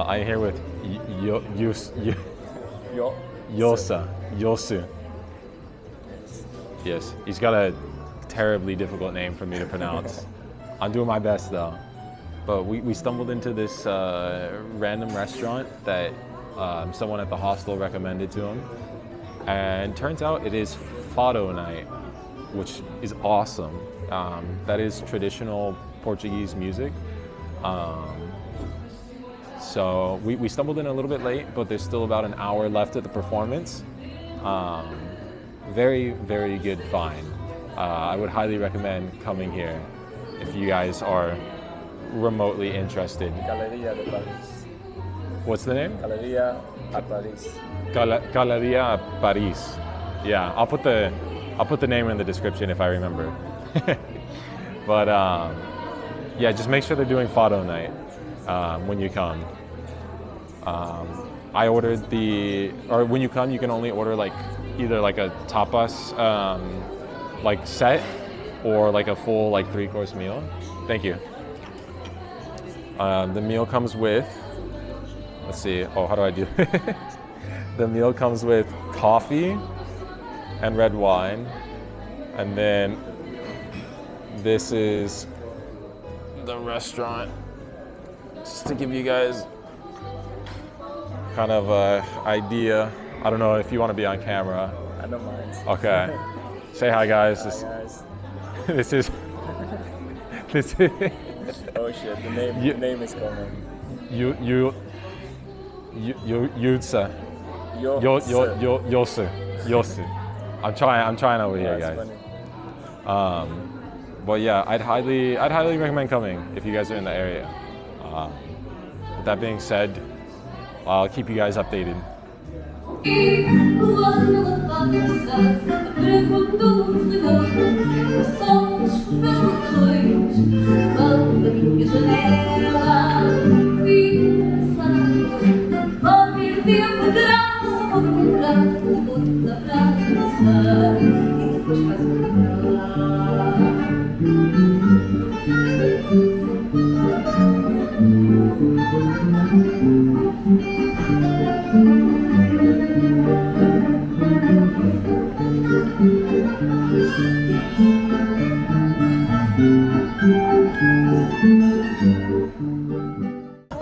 I'm here with Yosu. Yes, he's got a terribly difficult name for me to pronounce. I'm doing my best though. But we stumbled into this random restaurant that someone at the hostel recommended to him. And turns out it is Fado night, which is awesome. That is traditional Portuguese music. So we stumbled in a little bit late, but there's still about an hour left at the performance. Very, very good find. I would highly recommend coming here if you guys are remotely interested. Galeria de Paris. What's the name? Galeria a Paris. Galeria Paris. Yeah, I'll put the name in the description if I remember. But yeah, just make sure they're doing Fado night when you come. I ordered when you come, you can only order like either like a tapas like set or like a full like 3-course meal. Thank you. The meal comes with, let's see, how do I do it? The meal comes with coffee and red wine. And then this is the restaurant, just to give you guys kind of an idea. I don't know if you want to be on camera. I don't mind. Okay. Say hi, guys. Hi, guys. This is. Oh shit! The name is coming. Yutsa. Yosu. I'm trying over here, guys. Funny. But yeah, I'd highly recommend coming if you guys are in the area. With that being said, I'll keep you guys updated.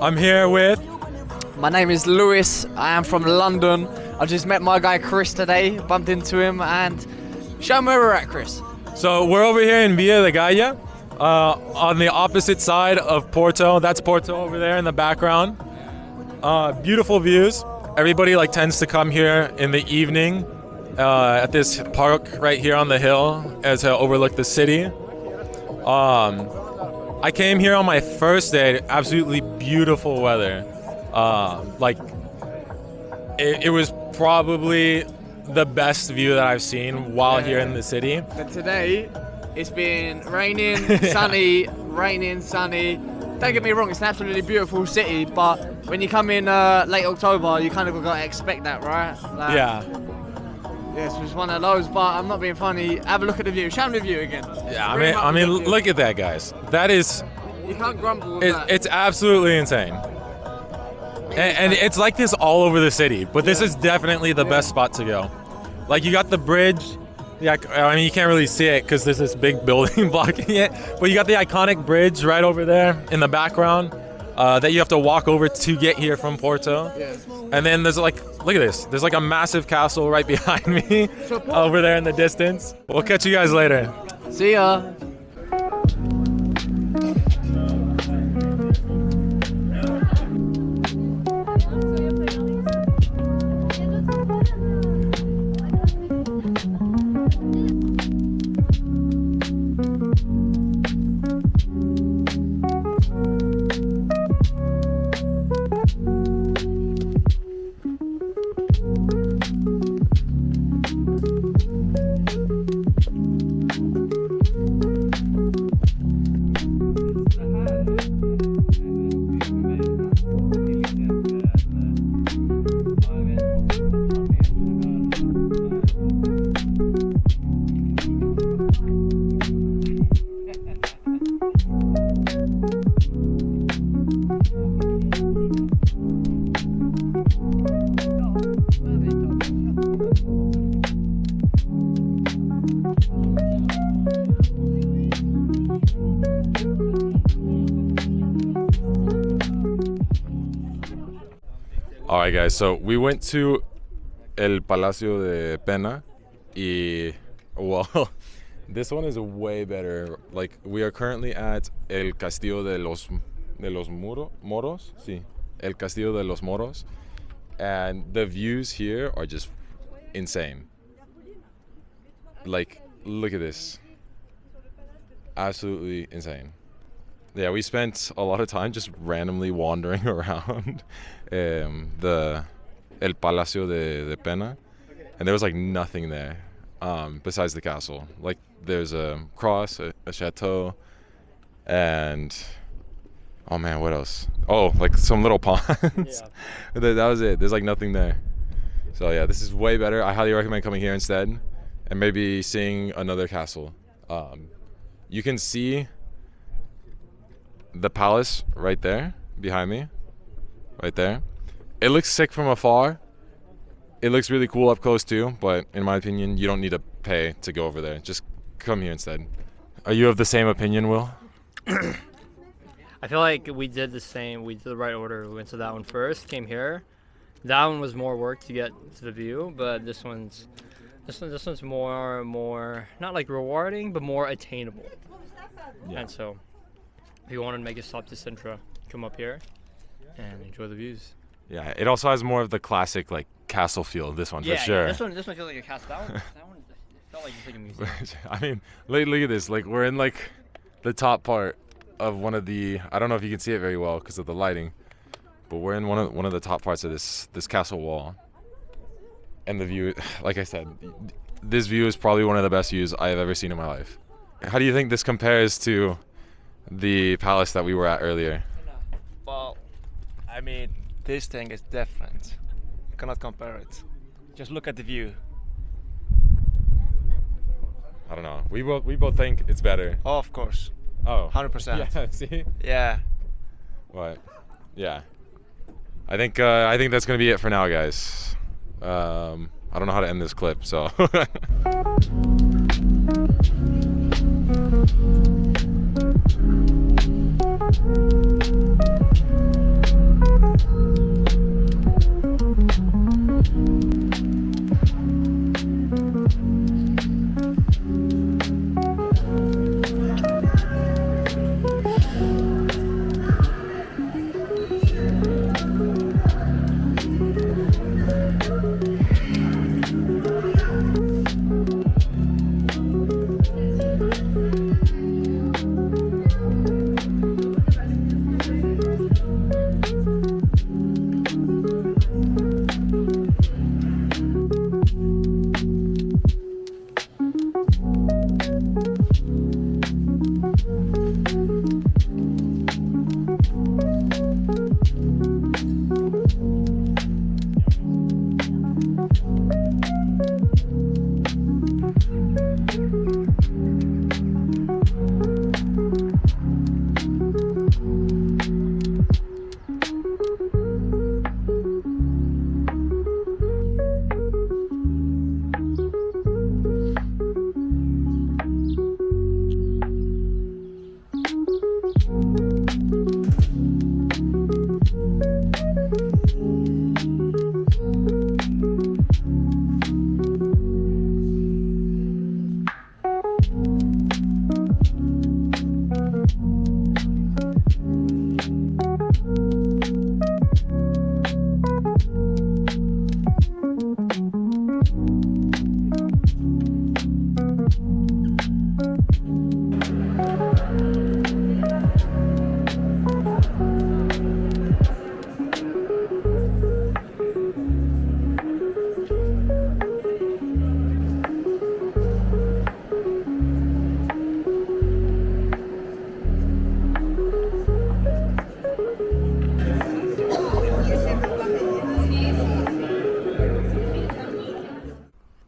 I'm here with... My name is Lewis, I am from London. I just met my guy Chris today, bumped into him, and show him where we're at, Chris. So we're over here in Vila de Gaia, on the opposite side of Porto. That's Porto over there in the background. Beautiful views. Everybody tends to come here in the evening at this park right here on the hill as to overlook the city. I came here on my first day, absolutely beautiful weather. It was probably the best view that I've seen while here in the city. But today, it's been raining, sunny, raining, sunny. Don't get me wrong, it's an absolutely beautiful city, but when you come in late October, you kind of got to expect that, right? Yeah. Yes, it was one of those, but I'm not being funny. Have a look at the view. Show me the view again. Yeah, I mean, look at that, guys. That is... You can't grumble with that. It's absolutely insane. And it's like this all over the city, but this is definitely the best spot to go. You got the bridge. Yeah, I mean, you can't really see it because there's this big building blocking it, but you got the iconic bridge right over there in the background that you have to walk over to get here from Porto. Yes. And then there's look at this. There's a massive castle right behind me over there in the distance. We'll catch you guys later. See ya. right, guys. So we went to El Palacio de Pena. Well, this one is way better. Like, we are currently at El Castillo de los Moros. Sí, El Castillo de los Moros. And the views here are just insane. Like, look at this. Absolutely insane. Yeah, we spent a lot of time just randomly wandering around the El Palacio de Pena, and there was like nothing there besides the castle. Like, there's a cross, a chateau, and oh man, what else? Oh, like some little ponds. Yeah. That was it. There's like nothing there. So yeah, this is way better. I highly recommend coming here instead, and maybe seeing another castle. You can see the palace right there behind me, right there. It looks sick from afar. It looks really cool up close too, but in my opinion, you don't need to pay to go over there. Just come here instead. Are you of the same opinion, Will? I feel like we did the same. We did the right order. We went to that one first, came here. That one was more work to get to the view, but this one's more not like rewarding, but more attainable. Yeah. And so, if you wanted to make a stop to Sintra, come up here and enjoy the views. Yeah, it also has more of the classic like castle feel. This one, for sure. Yeah, this one feels like a castle. That one felt like just like a museum. I mean, look at this. Like, we're in like the top part of one of the. I don't know if you can see it very well because of the lighting, but we're in one of the top parts of this castle wall. And the view, like I said, this view is probably one of the best views I have ever seen in my life. How do you think this compares to the palace that we were at earlier? Well, I mean, this thing is different. You cannot compare it. Just look at the view. I don't know. We both think it's better. Oh, of course. Oh. 100%. Yeah. See. Yeah. What? Yeah. I think that's gonna be it for now, guys. I don't know how to end this clip, so.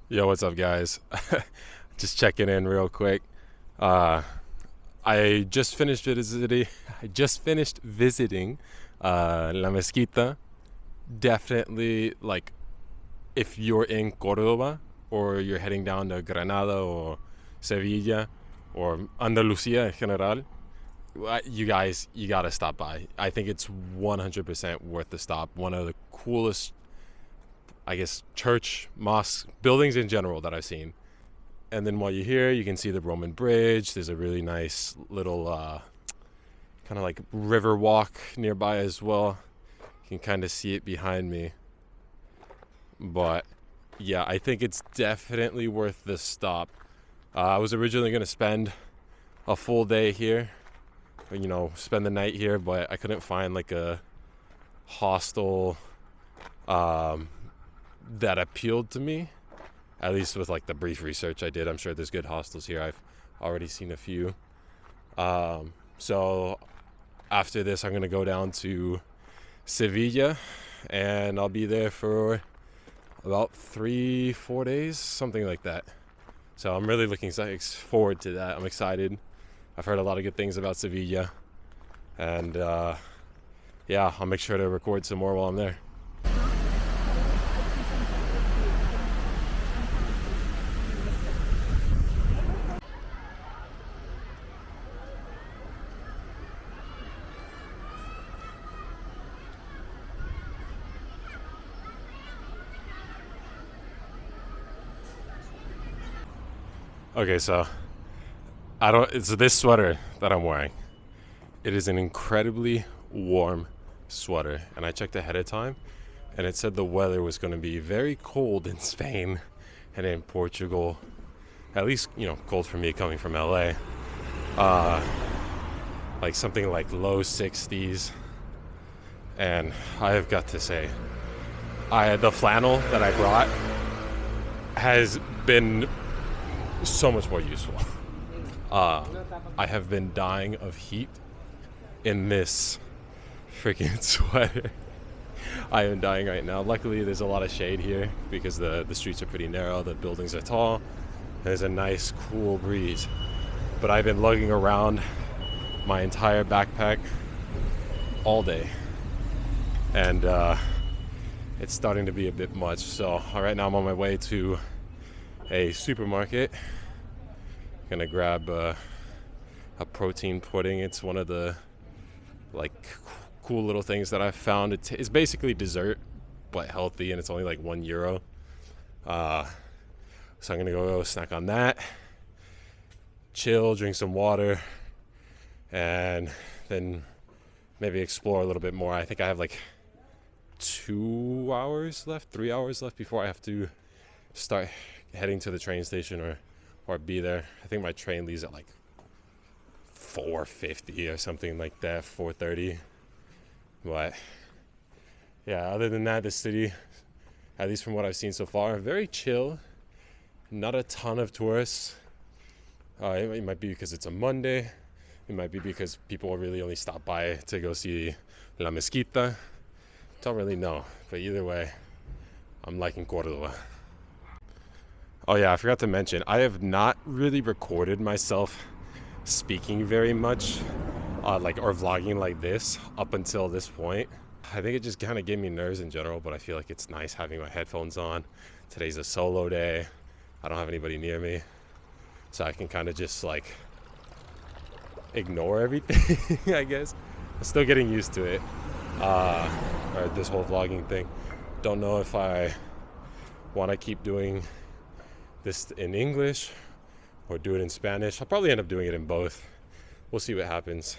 Yo, what's up, guys? Just checking in real quick. I just finished visiting La Mezquita. Definitely, like, if you're in Córdoba or you're heading down to Granada or Seville or Andalucía en general, You guys, you gotta stop by. I think it's 100% worth the stop. One of the coolest, I guess, church, mosque, buildings in general that I've seen. And then while you're here, you can see the Roman bridge. There's a really nice little kind of like river walk nearby as well. You can kind of see it behind me. But yeah, I think it's definitely worth the stop. I was originally going to spend a full day here, you know, spend the night here, but I couldn't find like a hostel that appealed to me, at least with like the brief research I did. I'm sure there's good hostels here. I've already seen a few. So after this, I'm going to go down to Seville, and I'll be there for about 3-4 days, something like that. So I'm really looking forward to that. I'm excited. I've heard a lot of good things about Sevilla. And yeah, I'll make sure to record some more while I'm there. Okay, so it's this sweater that I'm wearing. It is an incredibly warm sweater, and I checked ahead of time, and it said the weather was going to be very cold in Spain and in Portugal. At least, you know, cold for me coming from LA. Like something like low 60s. And I have got to say, the flannel that I brought has been so much more useful. I have been dying of heat in this freaking sweater. I am dying right now. Luckily, there's a lot of shade here because the streets are pretty narrow, the buildings are tall. There's a nice cool breeze. But I've been lugging around my entire backpack all day. And it's starting to be a bit much. So right now I'm on my way to a supermarket. Gonna grab a protein pudding. It's one of the like cool little things that I found. It's basically dessert but healthy, and it's only like €1. So I'm gonna go snack on that, chill, drink some water, and then maybe explore a little bit more. I think I have like 3 hours left before I have to start heading to the train station or be there. I think my train leaves at like 4:50 or something like that, 4:30. But yeah, other than that, the city, at least from what I've seen so far, very chill. Not a ton of tourists. It might be because it's a Monday. It might be because people really only stop by to go see La Mezquita. Don't really know, but either way, I'm liking Córdoba. Oh yeah, I forgot to mention, I have not really recorded myself speaking very much, or vlogging like this up until this point. I think it just kind of gave me nerves in general, but I feel like it's nice having my headphones on. Today's a solo day. I don't have anybody near me, so I can kind of just like ignore everything, I guess. I'm still getting used to it, or this whole vlogging thing. Don't know if I want to keep doing this in English or do it in Spanish. I'll probably end up doing it in both. We'll see what happens.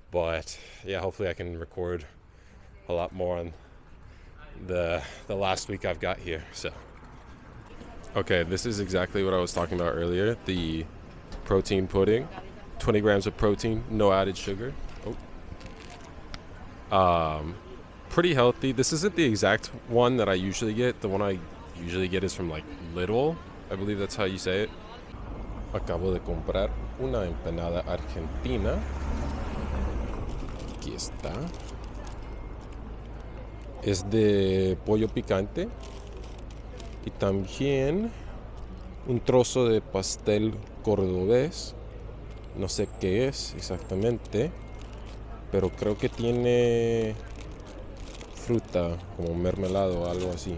But yeah, hopefully I can record a lot more on the last week I've got here. So okay, this is exactly what I was talking about earlier. The protein pudding, 20 grams of protein, no added sugar. Pretty healthy. This isn't the exact one that I usually get. The one I usually get is from like Lidl. I believe that's how you say it. Acabo de comprar una empanada argentina. Aquí está. Es de pollo picante. Y también un trozo de pastel cordobés. No sé qué es exactamente, pero creo que tiene fruta, como mermelado o algo así.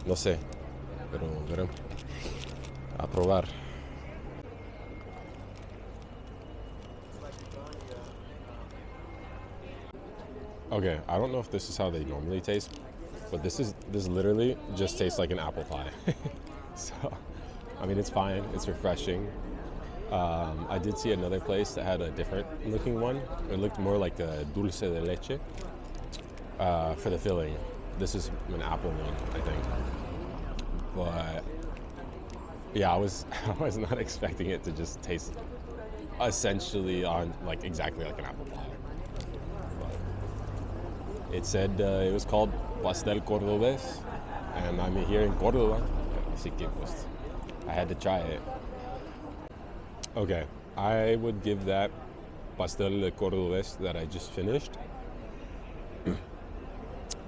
No sé, pero veremos. A probar. Okay, I don't know if this is how they normally taste, but this literally just tastes like an apple pie. So, I mean, it's fine. It's refreshing. I did see another place that had a different looking one. It looked more like a dulce de leche for the filling. This is an apple one, I think. But yeah, I was not expecting it to just taste essentially on like exactly like an apple pie. But it said it was called pastel cordobés, and I'm here in Córdoba, así que pues I had to try it. Okay, I would give that pastel cordobés that I just finished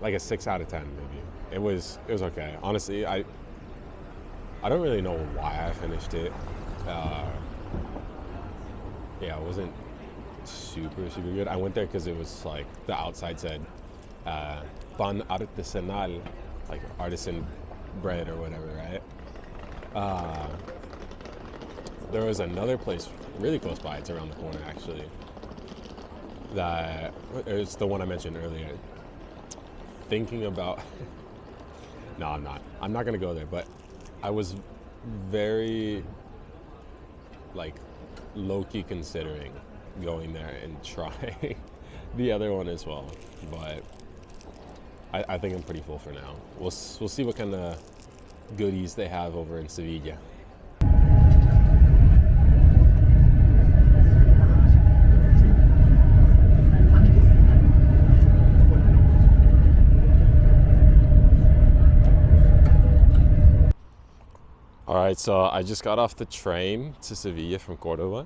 like a 6 out of 10 maybe. It was okay. Honestly, I don't really know why I finished it. Yeah, it wasn't super good. I went there because it was like the outside said pan artesanal, like artisan bread or whatever, right? There was another place really close by. It's around the corner actually. That it's the one I mentioned earlier. Thinking about no, I'm not. I'm not gonna go there, but I was very like low-key considering going there and trying the other one as well, but I think I'm pretty full for now. We'll see what kind of goodies they have over in Seville. All right, so I just got off the train to Seville from Córdoba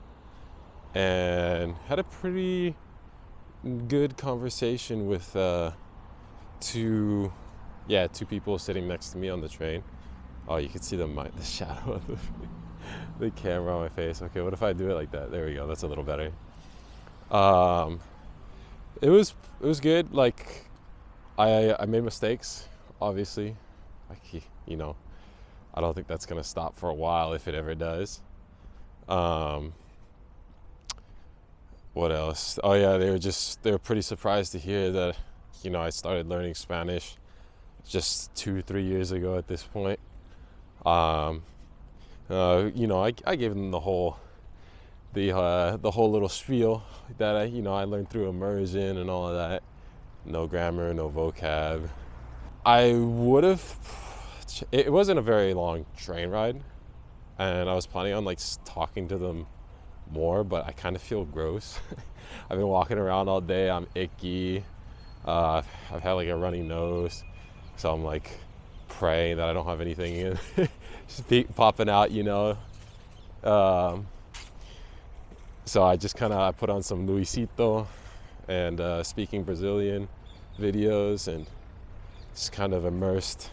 and had a pretty good conversation with two people sitting next to me on the train. Oh, you can see the shadow of the camera on my face. Okay, what if I do it like that? There we go. That's a little better. It was good. Like I made mistakes, obviously. Like, you know, I don't think that's gonna stop for a while if it ever does. What else? Oh yeah, they were pretty surprised to hear that, you know, I started learning Spanish just 2-3 years ago at this point. You know, I gave them the whole little spiel that I learned through immersion and all of that. No grammar, no vocab. It wasn't a very long train ride, and I was planning on like talking to them more, but I kind of feel gross. I've been walking around all day. I'm icky. I've had like a runny nose, so I'm like praying that I don't have anything in just popping out, you know. So I just I put on some Luisito and speaking Brazilian videos and just kind of immersed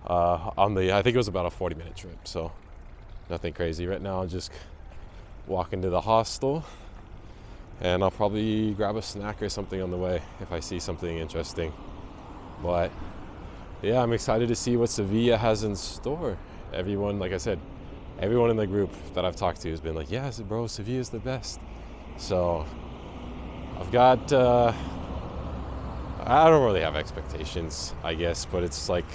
I think it was about a 40-minute trip, so nothing crazy. Right now I'm just walking to the hostel, and I'll probably grab a snack or something on the way if I see something interesting. But yeah, I'm excited to see what Sevilla has in store. Everyone, like I said, everyone in the group that I've talked to has been like, yeah, bro, Sevilla is the best. So I've got I don't really have expectations, I guess, but it's like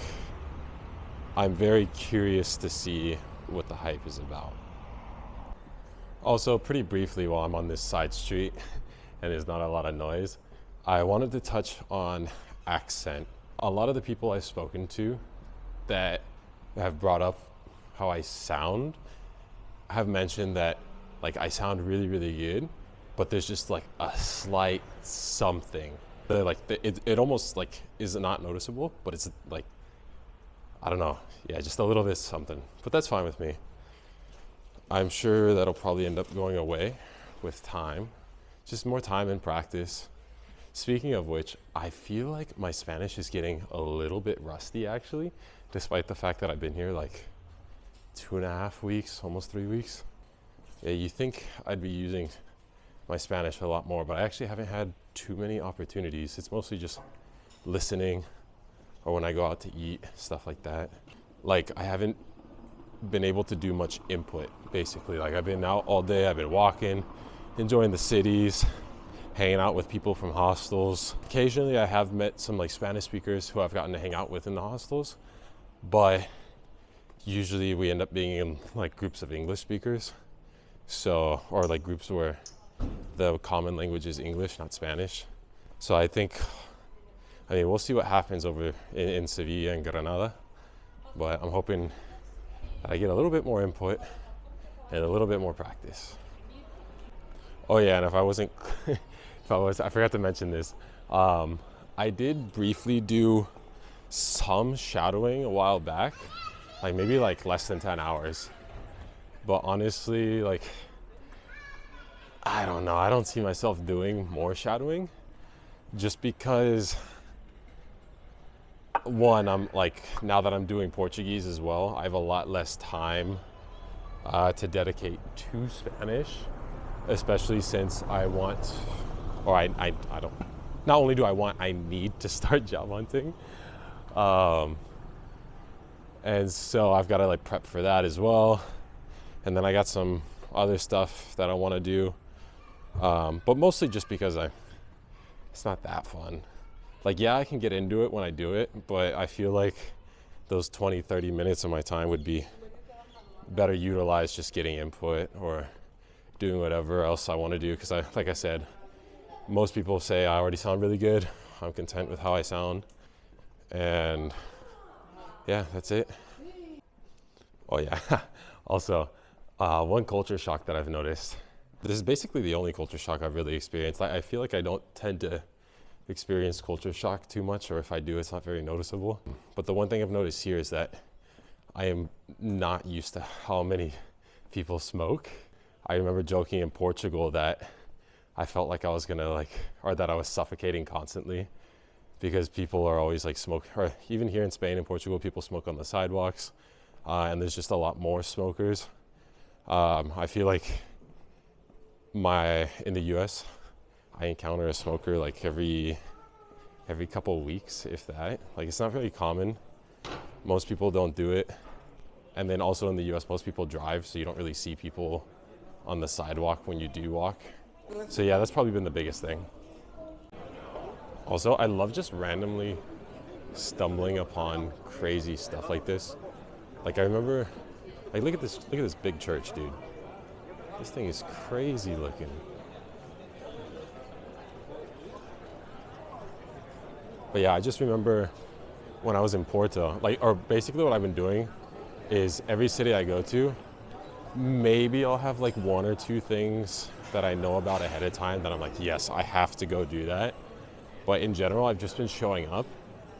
I'm very curious to see what the hype is about. Also, pretty briefly, while I'm on this side street and there's not a lot of noise, I wanted to touch on accent. A lot of the people I've spoken to that have brought up how I sound have mentioned that like I sound really, really good, but there's just like a slight something. It almost like is not noticeable, but it's like, I don't know. Yeah, just a little bit something, but that's fine with me. I'm sure that'll probably end up going away with time, just more time and practice. Speaking of which, I feel like my Spanish is getting a little bit rusty actually, despite the fact that I've been here like 2.5 weeks, almost 3 weeks. Yeah, you think I'd be using my Spanish a lot more, but I actually haven't had too many opportunities. It's mostly just listening or when I go out to eat, stuff like that. Like I haven't been able to do much input basically. Like I've been out all day, I've been walking, enjoying the cities, hanging out with people from hostels. Occasionally I have met some like Spanish speakers who I've gotten to hang out with in the hostels, but usually we end up being in like groups of English speakers. So, or like groups where the common language is English, not Spanish. So I mean, we'll see what happens over in Seville and Granada, but I'm hoping that I get a little bit more input and a little bit more practice. Oh yeah, and if I wasn't, I forgot to mention this. I did briefly do some shadowing a while back, like maybe like less than 10 hours. But honestly, like, I don't know, I don't see myself doing more shadowing just because, one, I'm like, now that I'm doing Portuguese as well, I have a lot less time to dedicate to Spanish, especially since I want, or I don't, not only do I want, I need to start job hunting. And so I've got to like prep for that as well. And then I got some other stuff that I want to do, but mostly just because it's not that fun. Like, yeah, I can get into it when I do it, but I feel like those 20, 30 minutes of my time would be better utilized just getting input or doing whatever else I want to do. Because like I said, most people say I already sound really good. I'm content with how I sound. And yeah, that's it. Oh yeah, also, one culture shock that I've noticed. This is basically the only culture shock I've really experienced. I feel like I don't tend to experience culture shock too much, or if I do, it's not very noticeable. But the one thing I've noticed here is that I am not used to how many people smoke. I remember joking in Portugal that I felt like I was gonna or that I was suffocating constantly because people are always like smoke, or even here in Spain and Portugal, people smoke on the sidewalks, and there's just a lot more smokers. I feel like in the US, I encounter a smoker like every couple of weeks, if that. Like, it's not very common. Most people don't do it. And then also in the US, most people drive, so you don't really see people on the sidewalk when you do walk. So yeah, that's probably been the biggest thing. Also, I love just randomly stumbling upon crazy stuff like this. Like, I remember, like, look at this big church, dude. This thing is crazy looking. But yeah, I just remember when I was in Porto, or basically what I've been doing is every city I go to, maybe I'll have like one or two things that I know about ahead of time that I'm like, yes, I have to go do that. But in general, I've just been showing up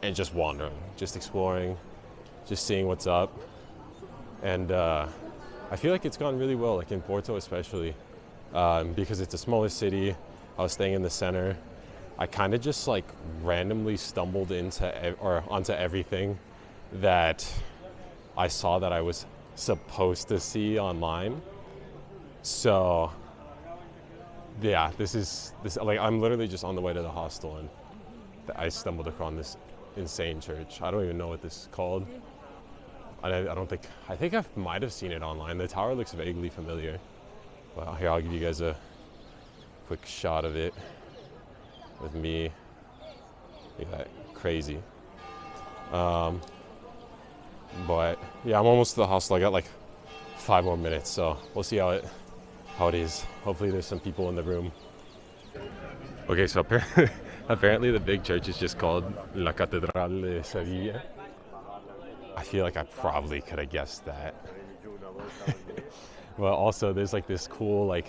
and just wandering, just exploring, just seeing what's up. And I feel like it's gone really well, like in Porto especially, because it's a smaller city. I was staying in the center. I kind of just like randomly stumbled onto everything that I saw that I was supposed to see online. So yeah, this like, I'm literally just on the way to the hostel and I stumbled upon this insane church. I don't even know what this is called. I think I might have seen it online. The tower looks vaguely familiar. Well, here, I'll give you guys a quick shot of it with me. Look at that, crazy. But yeah, I'm almost to the hostel. I got like 5 more minutes, so we'll see how it is. Hopefully there's some people in the room. Okay, so apparently the big church is just called La Catedral de Seville. I feel like I probably could have guessed that. But also there's like this cool like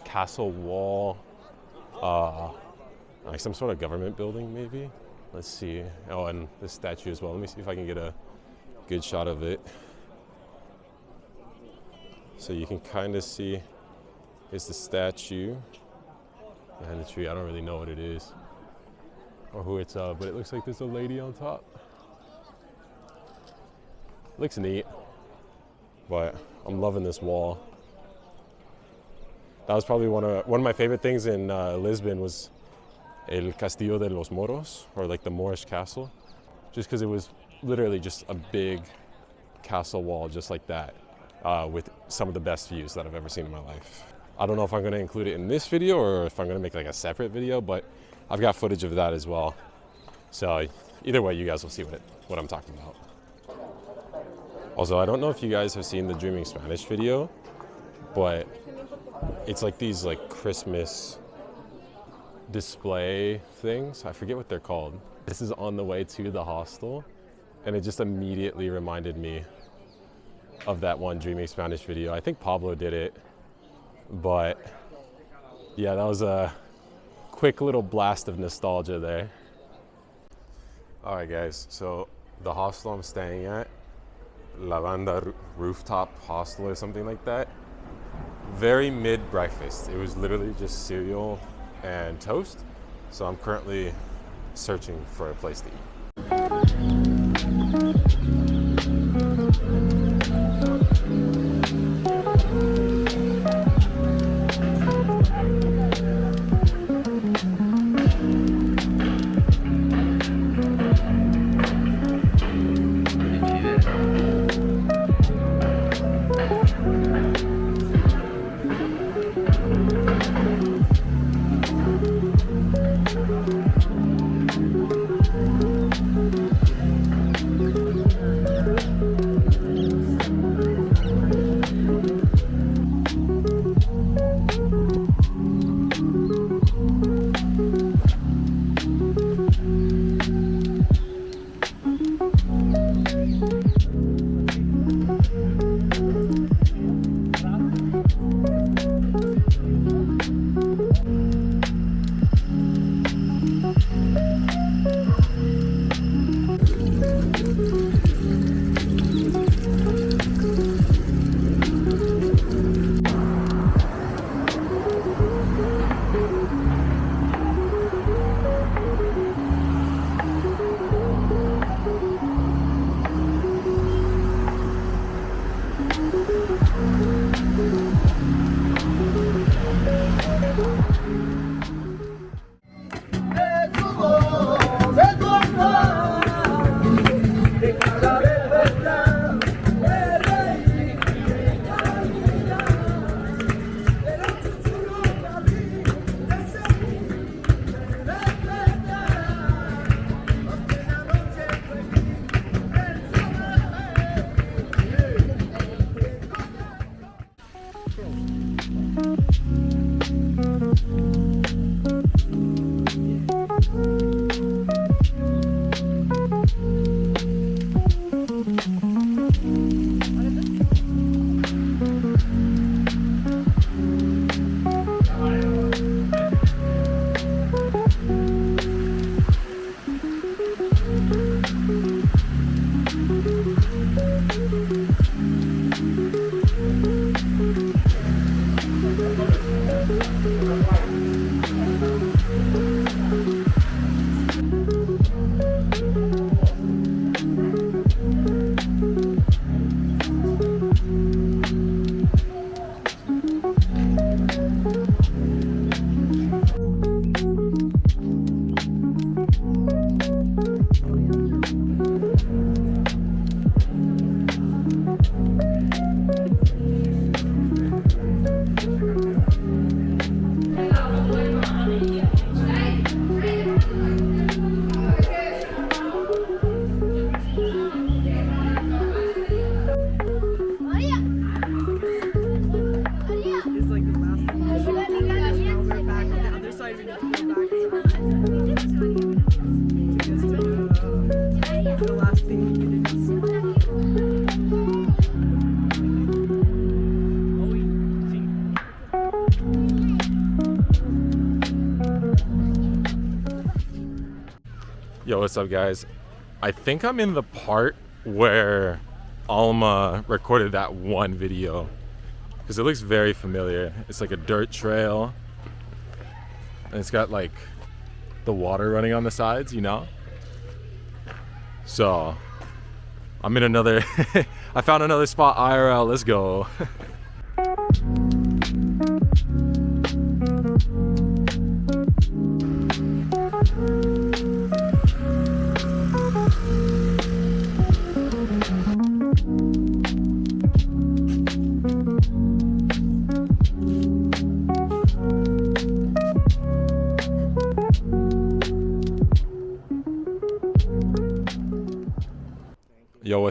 castle wall, like some sort of government building maybe. Let's see. Oh, and the statue as well. Let me see if I can get a good shot of it. So you can kind of see it's the statue behind the tree. I don't really know what it is or who it's but it looks like there's a lady on top. Looks neat, but I'm loving this wall. That was probably one of my favorite things in Lisbon was El Castillo de los Moros, or like the Moorish castle, just because it was literally just a big castle wall just like that, with some of the best views that I've ever seen in my life. I don't know if I'm going to include it in this video or if I'm going to make like a separate video, but I've got footage of that as well. So either way, you guys will see what I'm talking about. Also, I don't know if you guys have seen the Dreaming Spanish video, but it's like these like Christmas display things. I forget what they're called. This is on the way to the hostel, and it just immediately reminded me of that one Dreaming Spanish video. I think Pablo did it, but yeah, that was a quick little blast of nostalgia there. All right, guys, so the hostel I'm staying at, La Banda Rooftop Hostel or something like that, very mid-breakfast. It was literally just cereal and toast. So I'm currently searching for a place to eat. Yo, what's up, guys? I think I'm in the part where Alma recorded that one video because it looks very familiar. It's like a dirt trail and it's got like the water running on the sides, you know? So I'm in another I found another spot IRL. Let's go.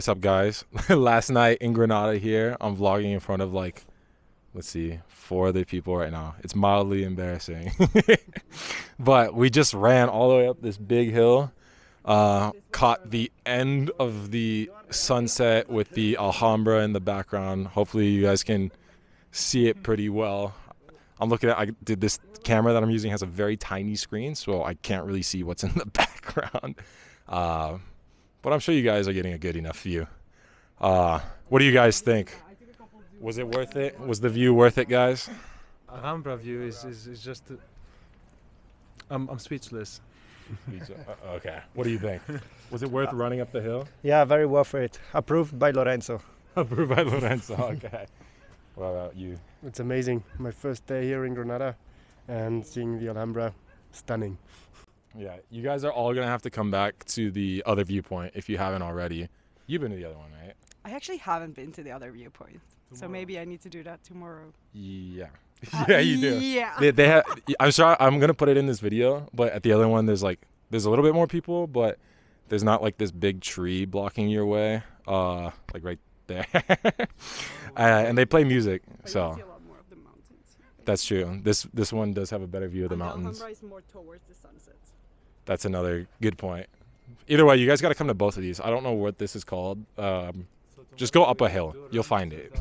what's up, guys? Last night in Granada here, I'm vlogging in front of like, let's see, 4 other people right now. It's mildly embarrassing. But we just ran all the way up this big hill, caught the end of the sunset with the Alhambra in the background. Hopefully you guys can see it pretty well. I'm looking at, this camera that I'm using has a very tiny screen, so I can't really see what's in the background. But I'm sure you guys are getting a good enough view. What do you guys think? Was it worth it? Was the view worth it, guys? Alhambra view is just. I'm speechless. Okay. What do you think? Was it worth running up the hill? Yeah, very worth it. Approved by Lorenzo. Approved by Lorenzo. Okay. What about you? It's amazing. My first day here in Granada and seeing the Alhambra, stunning. Yeah, you guys are all going to have to come back to the other viewpoint if you haven't already. You've been to the other one, right? I actually haven't been to the other viewpoint, so maybe I need to do that tomorrow. Yeah. Yeah, you do. Yeah. They have, I'm sure I'm going to put it in this video, but at the other one, there's a little bit more people, but there's not like this big tree blocking your way, like right there. And they play music, so. You see a lot more of the mountains. That's true. This one does have a better view of the mountains. Alhambra is more towards the sunset. That's another good point. Either way, you guys got to come to both of these. I don't know what this is called. Just go up a hill. You'll find it.